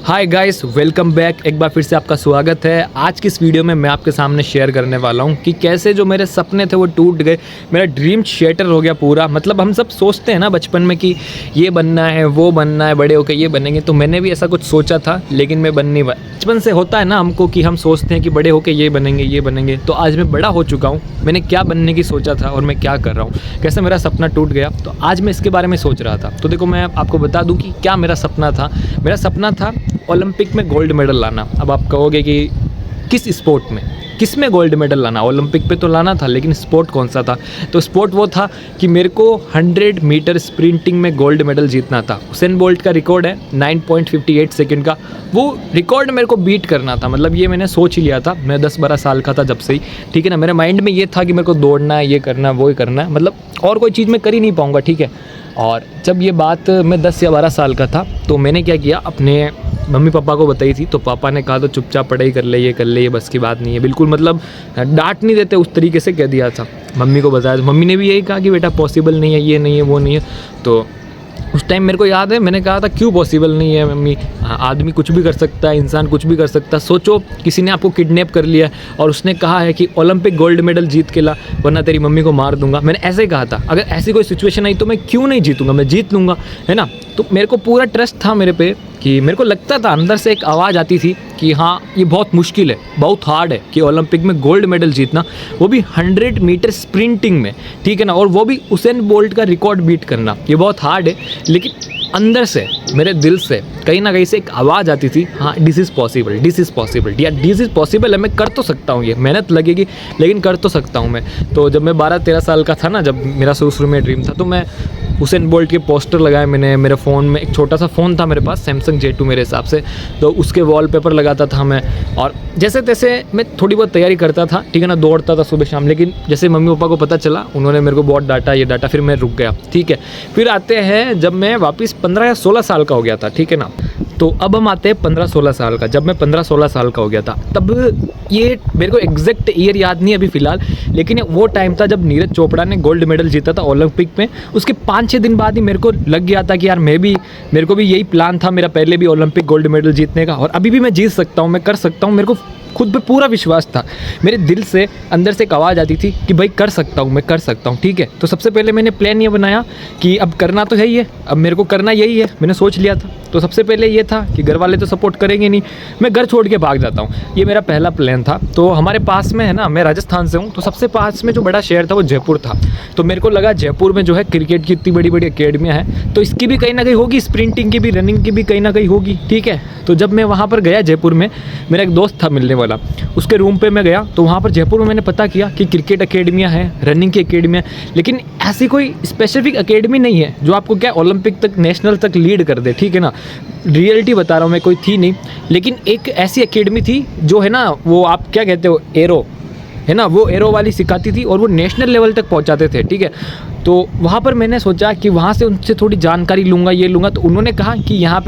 Hi guys, welcome back. एक बार फिर से आपका स्वागत है। आज की इस वीडियो में मैं आपके सामने शेयर करने वाला हूं कि कैसे जो मेरे सपने थे वो टूट गए। मेरा ड्रीम शेटर हो गया पूरा। मतलब हम सब सोचते हैं ना बचपन में कि ये बनना है, वो बनना है, बड़े होकर ये बनेंगे। तो मैंने भी ऐसा कुछ सोचा था, लेकिन मैं बन नहीं पाया। बचपन से होता है ना हमको कि हम सोचते हैं कि बड़े होकर ये बनेंगे, ये बनेंगे। तो आज मैं बड़ा हो चुका हूँ। मैंने क्या बनने की सोचा था और मैं क्या कर रहा हूँ, कैसे मेरा सपना टूट गया। तो आज मैं इसके बारे में सोच रहा था। तो देखो, मैं आपको बता दूँ कि क्या मेरा सपना था। मेरा सपना था ओलंपिक में गोल्ड मेडल लाना। अब आप कहोगे कि किस स्पोर्ट में, किस में गोल्ड मेडल लाना? ओलंपिक पे तो लाना था, लेकिन स्पोर्ट कौन सा था? तो स्पोर्ट वो था कि मेरे को 100 मीटर स्प्रिंटिंग में गोल्ड मेडल जीतना था। उसेन बोल्ट का रिकॉर्ड है 9.58 सेकंड का। वो रिकॉर्ड मेरे को बीट करना था। मतलब ये मैंने सोच ही लिया था। मैं 10-12 साल का था जब से ही, ठीक है ना। मेरे माइंड में ये था कि मेरे को दौड़ना है, ये करना है, वो ही करना है। मतलब और कोई चीज़ मैं कर ही नहीं पाऊँगा, ठीक है। और जब ये बात मैं 10 या 12 साल का था, तो मैंने क्या किया, अपने मम्मी पापा को बताई थी। तो पापा ने कहा तो चुपचाप पढ़ाई कर ले, ये बस की बात नहीं है। बिल्कुल मतलब डांट नहीं देते, उस तरीके से कह दिया था। मम्मी को बताया तो मम्मी ने भी यही कहा कि बेटा पॉसिबल नहीं है, ये नहीं है, वो नहीं है। तो उस टाइम मेरे को याद है, मैंने कहा था क्यों पॉसिबल नहीं है मम्मी? आदमी कुछ भी कर सकता है, इंसान कुछ भी कर सकता है। सोचो किसी ने आपको किडनैप कर लिया और उसने कहा है कि ओलंपिक गोल्ड मेडल जीत के ला, वरना तेरी मम्मी को मार दूंगा। मैंने ऐसे ही कहा था, अगर ऐसी कोई सिचुएशन आई तो मैं क्यों नहीं जीतूंगा, मैं जीत लूँगा, है ना। तो मेरे को पूरा ट्रस्ट था मेरे पे, कि मेरे को लगता था, अंदर से एक आवाज़ आती थी कि हाँ ये बहुत मुश्किल है, बहुत हार्ड है कि ओलंपिक में गोल्ड मेडल जीतना, वो भी 100 मीटर स्प्रिंटिंग में, ठीक है ना। और वो भी उसेन बोल्ट का रिकॉर्ड बीट करना, ये बहुत हार्ड है। लेकिन अंदर से, मेरे दिल से कहीं ना कहीं से एक आवाज़ आती थी, हाँ this is possible, this is possible, या दिस इज़ पॉसिबल है, मैं कर तो सकता हूँ, ये मेहनत लगेगी लेकिन कर तो सकता हूँ मैं। तो जब मैं 12-13 साल का था ना, जब मेरा शुरू में ड्रीम था, तो मैं उसेन बोल्ट के पोस्टर लगाए मैंने मेरे फ़ोन में। एक छोटा सा फ़ोन था मेरे पास, सैमसंग J2 मेरे हिसाब से। तो उसके वॉलपेपर लगाता था मैं, और जैसे तैसे मैं थोड़ी बहुत तैयारी करता था, ठीक है ना। दौड़ता था सुबह शाम। लेकिन जैसे मम्मी पापा को पता चला, उन्होंने मेरे को बहुत डांटा, ये डांटा, फिर मैं रुक गया, ठीक है। फिर आते हैं जब मैं वापस 15 या 16 साल का हो गया था, ठीक है ना। तो अब हम आते हैं 15-16 साल का। जब मैं 15-16 साल का हो गया था, तब ये मेरे को एग्जैक्ट ईयर याद नहीं अभी फ़िलहाल, लेकिन वो टाइम था जब नीरज चोपड़ा ने गोल्ड मेडल जीता था ओलंपिक में। उसके 5-6 दिन बाद ही मेरे को लग गया था कि यार मेरे को भी यही प्लान था मेरा पहले भी, ओलंपिक गोल्ड मेडल जीतने का। और अभी भी मैं जीत सकता हूँ, मैं कर सकता हूँ। मेरे को खुद पे पूरा विश्वास था। मेरे दिल से, अंदर से एक आवाज़ आती थी कि भाई कर सकता हूँ, मैं कर सकता हूँ, ठीक है। तो सबसे पहले मैंने प्लान ये बनाया कि अब करना तो है ही है, अब मेरे को करना यही है, मैंने सोच लिया था। तो सबसे पहले ये था कि घर वाले तो सपोर्ट करेंगे नहीं, मैं घर छोड़ के भाग जाता हूँ, ये मेरा पहला प्लान था। तो हमारे पास में है ना, मैं राजस्थान से हूँ, तो सबसे पास में जो बड़ा शहर था वो जयपुर था। तो मेरे को लगा जयपुर में जो है क्रिकेट की इतनी बड़ी बड़ी अकेडमियाँ हैं, तो इसकी भी कहीं ना कहीं होगी, स्प्रिंटिंग की भी, रनिंग की भी कहीं ना कहीं होगी, ठीक है। तो जब मैं वहाँ पर गया जयपुर में, मेरा एक दोस्त था मिलने वाला, उसके रूम पे मैं गया। तो वहाँ पर जयपुर में मैंने पता किया कि क्रिकेट अकेडमियाँ हैं, रनिंग की अकेडमियाँ, लेकिन ऐसी कोई स्पेसिफिक अकेडमी नहीं है जो आपको क्या ओलंपिक तक, नेशनल तक लीड कर दे, ठीक है ना। रियलिटी बता रहा हूँ मैं, कोई थी नहीं। लेकिन एक ऐसी अकेडमी थी जो है ना, वो आप क्या कहते हो, एरो है ना, वो एरो वाली सिखाती थी और वो नेशनल लेवल तक पहुंचाते थे, ठीक है। तो वहाँ पर मैंने सोचा कि वहाँ से उनसे थोड़ी जानकारी लूँगा, ये लूँगा। तो उन्होंने कहा कि यहाँ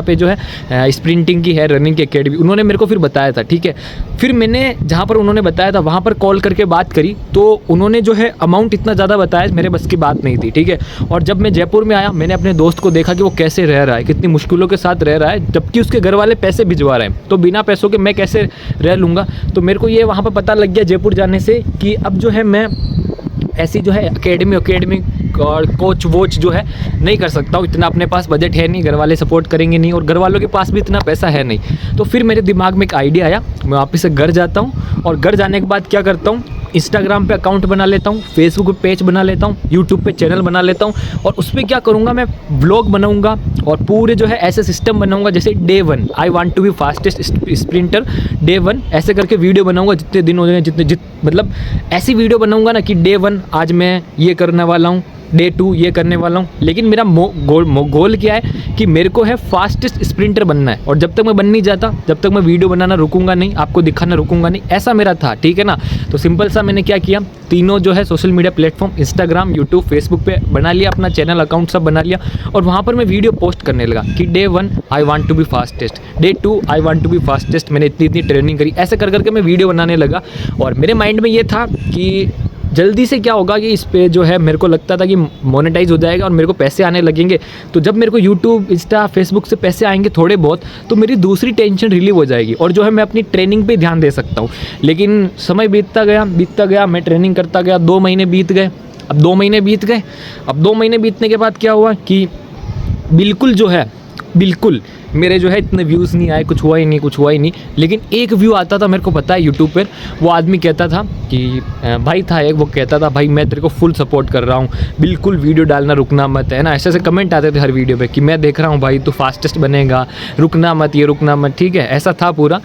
पे जो है स्प्रिंटिंग की है, रनिंग की अकेडमी, उन्होंने मेरे को फिर बताया था, ठीक है। फिर मैंने जहाँ पर उन्होंने बताया था वहाँ पर कॉल करके बात करी, तो उन्होंने जो है अमाउंट इतना ज़्यादा बताया, मेरे बस की बात नहीं थी, ठीक है। और जब मैं जयपुर में आया, मैंने अपने दोस्त को देखा कि वो कैसे रह रहा है, कितनी मुश्किलों के साथ रह रहा है, जबकि उसके घर वाले पैसे भिजवा रहे हैं। तो बिना पैसों के मैं कैसे रह लूँगा? तो मेरे को ये वहाँ पर पता लग गया जयपुर जाने से कि अब जो है मैं ऐसी जो है अकेडमी और कोच वोच जो है नहीं कर सकता हूँ, इतना अपने पास बजट है नहीं, घर वाले सपोर्ट करेंगे नहीं, और घर वालों के पास भी इतना पैसा है नहीं। तो फिर मेरे दिमाग में एक आइडिया आया, मैं वापस से घर जाता हूँ, और घर जाने के बाद क्या करता हूँ, इंस्टाग्राम पे अकाउंट बना लेता हूँ, फेसबुक पे पेज बना लेता हूँ, यूट्यूब पे चैनल बना लेता हूँ, और उस पर क्या करूँगा, मैं ब्लॉग बनाऊँगा और पूरे जो है ऐसे सिस्टम बनाऊँगा, जैसे day 1 I want to be fastest sprinter, day 1 ऐसे करके वीडियो बनाऊँगा। जितने दिन हो जाएंगे, मतलब ऐसी वीडियो बनाऊँगा ना कि डे 1 आज मैं ये करने वाला हूँ, डे 2 ये करने वाला हूँ। लेकिन मेरा गोल क्या है कि मेरे को है फास्टेस्ट स्प्रिंटर बनना है, और जब तक मैं बन नहीं जाता, जब तक मैं वीडियो बनाना रुकूंगा नहीं, आपको दिखाना रुकूंगा नहीं, ऐसा मेरा था, ठीक है ना। तो सिंपल सा मैंने क्या किया, तीनों जो है social media platform, Instagram, YouTube, Facebook पे बना लिया, अपना चैनल अकाउंट सब बना लिया, और वहाँ पर मैं वीडियो पोस्ट करने लगा कि day 1 I want to be fastest, day 2 I want to be fastest. मैंने इतनी ट्रेनिंग करी, ऐसे कर करके मैं वीडियो बनाने लगा। और मेरे माइंड में ये था कि जल्दी से क्या होगा कि इस पे जो है मेरे को लगता था कि मोनेटाइज हो जाएगा और मेरे को पैसे आने लगेंगे, तो जब मेरे को यूट्यूब, इंस्टा, फेसबुक से पैसे आएंगे थोड़े बहुत, तो मेरी दूसरी टेंशन रिलीव हो जाएगी और जो है मैं अपनी ट्रेनिंग पे ध्यान दे सकता हूँ। लेकिन समय बीतता गया, मैं ट्रेनिंग करता गया, 2 महीने बीत गए। अब 2 महीने बीत गए, अब 2 महीने बीतने के बाद क्या हुआ कि बिल्कुल मेरे जो है इतने व्यूज़ नहीं आए, कुछ हुआ ही नहीं। लेकिन एक व्यू आता था, मेरे को पता है यूट्यूब पर, वो आदमी कहता था कि भाई था एक, वो कहता था भाई मैं तेरे को फुल सपोर्ट कर रहा हूँ, बिल्कुल वीडियो डालना रुकना मत, है ना। ऐसे कमेंट आते थे हर वीडियो पे कि मैं देख रहा हूँ भाई तू फास्टेस्ट बनेगा, रुकना मत, ये रुकना मत, ठीक है, ऐसा था पूरा।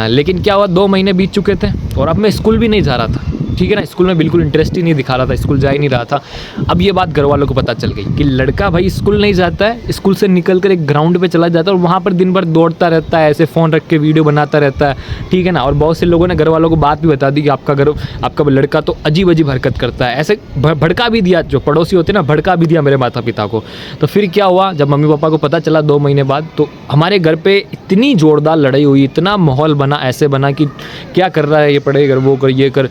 लेकिन क्या हुआ, 2 महीने बीत चुके थे और अब मैं स्कूल भी नहीं जा रहा था, ठीक है ना। स्कूल में बिल्कुल इंटरेस्ट ही नहीं दिखा रहा था, स्कूल जा ही नहीं रहा था। अब ये बात घर वालों को पता चल गई कि लड़का भाई स्कूल नहीं जाता है, स्कूल से निकल कर एक ग्राउंड पे चला जाता है और वहाँ पर दिन भर दौड़ता रहता है, ऐसे फ़ोन रख के वीडियो बनाता रहता है, ठीक है ना। और बहुत से लोगों ने घर वालों को बात भी बता दी कि आपका लड़का तो अजीब हरकत करता है, ऐसे भड़का भी दिया, जो पड़ोसी होते ना, भड़का भी दिया मेरे माता पिता को। तो फिर क्या हुआ, जब मम्मी पापा को पता चला 2 महीने बाद, तो हमारे घर पे इतनी ज़ोरदार लड़ाई हुई, इतना माहौल बना, ऐसे बना कि क्या कर रहा है ये, पढ़े कर, वो कर, ये कर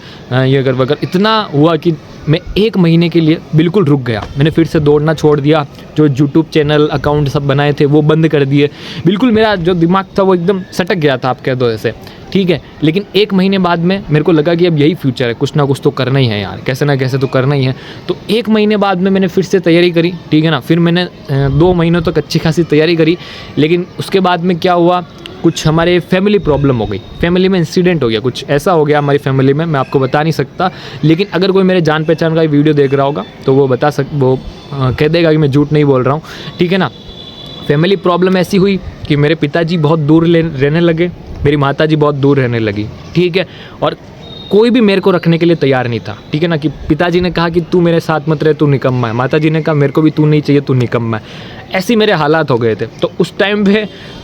वो कर, इतना हुआ कि मैं 1 महीने के लिए बिल्कुल रुक गया। मैंने फिर से दौड़ना छोड़ दिया, जो यूट्यूब चैनल अकाउंट सब बनाए थे वो बंद कर दिए, बिल्कुल मेरा जो दिमाग था वो एकदम सटक गया था, आप कह दो ऐसे, ठीक है। लेकिन 1 महीने बाद में मेरे को लगा कि अब यही फ्यूचर है, कुछ ना कुछ तो करना ही है यार, कैसे ना कैसे तो करना ही है। तो 1 महीने बाद में मैंने फिर से तैयारी करी, ठीक है ना। फिर मैंने 2 महीनों तक अच्छी खासी तैयारी करी। लेकिन उसके बाद में क्या हुआ, कुछ हमारे फैमिली प्रॉब्लम हो गई, फैमिली में इंसिडेंट हो गया, कुछ ऐसा हो गया हमारी फैमिली में, मैं आपको बता नहीं सकता। लेकिन अगर कोई मेरे जान पहचान का वीडियो देख रहा होगा तो वो कह देगा कि मैं झूठ नहीं बोल रहा हूँ, ठीक है ना। फैमिली प्रॉब्लम ऐसी हुई कि मेरे पिताजी बहुत दूर रहने लगे, मेरी माताजी बहुत दूर रहने लगी, ठीक है। और कोई भी मेरे को रखने के लिए तैयार नहीं था, ठीक है ना। कि पिताजी ने कहा कि तू मेरे साथ मत रहे, तू निकम्मा है, माताजी ने कहा मेरे को भी तू नहीं चाहिए, तू निकम्मा है। ऐसे मेरे हालात हो गए थे। तो उस टाइम पे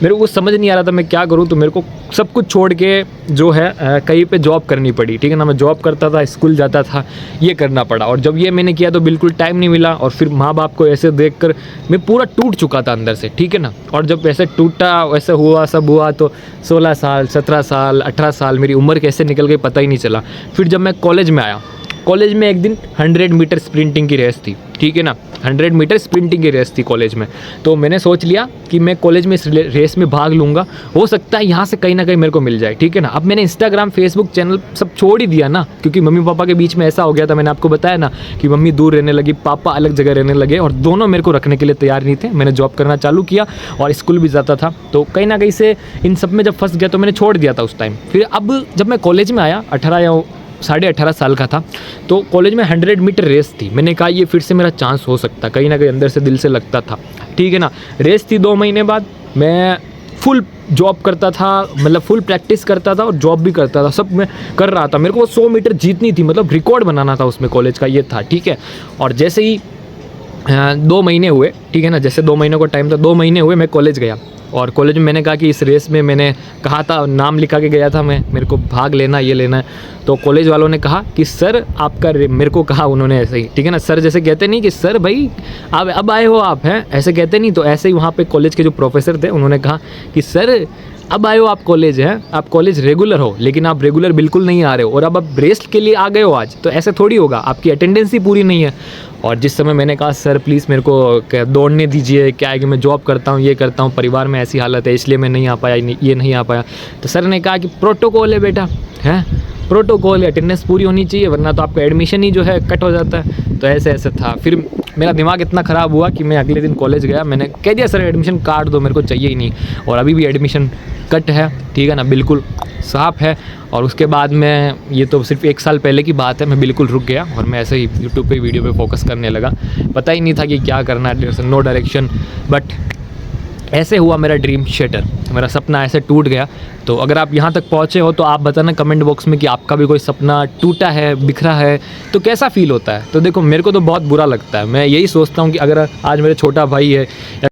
मेरे को समझ नहीं आ रहा था मैं क्या करूं, तो मेरे को सब कुछ छोड़ के जो है कहीं पे जॉब करनी पड़ी, ठीक है ना। मैं जॉब करता था, स्कूल जाता था, ये करना पड़ा। और जब ये मैंने किया तो बिल्कुल टाइम नहीं मिला, और फिर माँ बाप को ऐसे देख कर मैं पूरा टूट चुका था अंदर से, ठीक है ना। और जब ऐसे टूटा, वैसे हुआ, सब हुआ, तो 16 साल, 17 साल, 18 साल मेरी उम्र कैसे निकल गई पता ही नहीं चला। फिर जब मैं कॉलेज में आया, कॉलेज में एक दिन 100 मीटर स्प्रिंटिंग की रेस थी, ठीक है ना। 100 मीटर स्प्रिंटिंग की रेस थी कॉलेज में। तो मैंने सोच लिया कि मैं कॉलेज में इस रेस में भाग लूँगा, हो सकता है यहाँ से कहीं ना कहीं मेरे को मिल जाए, ठीक है ना। अब मैंने इंस्टाग्राम, फेसबुक चैनल सब छोड़ ही दिया ना, क्योंकि मम्मी पापा के बीच में ऐसा हो गया था, मैंने आपको बताया ना कि मम्मी दूर रहने लगी, पापा अलग जगह रहने लगे, और दोनों मेरे को रखने के लिए तैयार नहीं थे। मैंने जॉब करना चालू किया और स्कूल भी जाता था, तो कहीं ना कहीं से इन सब में जब फंस गया तो मैंने छोड़ दिया था उस टाइम। फिर अब जब मैं कॉलेज में आया, 18 या 18.5 साल का था, तो कॉलेज में 100 मीटर रेस थी। मैंने कहा ये फिर से मेरा चांस हो सकता, कहीं ना कहीं अंदर से दिल से लगता था, ठीक है ना। रेस थी 2 महीने बाद, मैं फुल जॉब करता था, मतलब फुल प्रैक्टिस करता था और जॉब भी करता था, सब मैं कर रहा था। मेरे को 100 मीटर जीतनी थी, मतलब रिकॉर्ड बनाना था उसमें कॉलेज का, ये था, ठीक है। और जैसे ही 2 महीने हुए, ठीक है ना, जैसे 2 महीनों का टाइम था, 2 महीने हुए, मैं कॉलेज गया। और कॉलेज में मैंने कहा कि इस रेस में, मैंने कहा था, नाम लिखा के गया था मैं, मेरे को भाग लेना, ये लेना है। तो कॉलेज वालों ने कहा कि सर आपका, मेरे को कहा उन्होंने ऐसे ही, ठीक है ना। सर जैसे कहते नहीं कि सर भाई आप अब आए हो आप, हैं, ऐसे कहते नहीं, तो ऐसे ही वहाँ पे कॉलेज के जो प्रोफेसर थे उन्होंने कहा कि सर अब आए हो आप कॉलेज, हैं, आप कॉलेज रेगुलर हो, लेकिन आप रेगुलर बिल्कुल नहीं आ रहे हो, और अब आप रेस्ट के लिए आ गए हो आज, तो ऐसे थोड़ी होगा, आपकी अटेंडेंस ही पूरी नहीं है। और जिस समय मैंने कहा सर प्लीज़ मेरे को दौड़ने दीजिए, क्या है कि मैं जॉब करता हूँ, ये करता हूँ, परिवार में ऐसी हालत है, इसलिए मैं नहीं आ पाया, ये नहीं आ पाया। तो सर ने कहा कि प्रोटोकॉल है बेटा, हैं, प्रोटोकॉल है, अटेंडेंस पूरी होनी चाहिए, वरना तो आपका एडमिशन ही जो है कट हो जाता है। तो ऐसे ऐसे था। फिर मेरा दिमाग इतना ख़राब हुआ कि मैं अगले दिन कॉलेज गया, मैंने कह दिया सर एडमिशन काट दो, मेरे को चाहिए ही नहीं, और अभी भी एडमिशन कट है, ठीक है ना, बिल्कुल साफ है। और उसके बाद में, ये तो सिर्फ 1 साल पहले की बात है, मैं बिल्कुल रुक गया और मैं ऐसे ही यूट्यूब पे वीडियो पे फोकस करने लगा। पता ही नहीं था कि क्या करना है, नो डायरेक्शन। बट ऐसे हुआ मेरा ड्रीम शटर, मेरा सपना ऐसे टूट गया। तो अगर आप यहाँ तक पहुँचे हो तो आप बताना कमेंट बॉक्स में कि आपका भी कोई सपना टूटा है, बिखरा है, तो कैसा फील होता है। तो देखो मेरे को तो बहुत बुरा लगता है, मैं यही सोचता हूँ कि अगर आज मेरा छोटा भाई है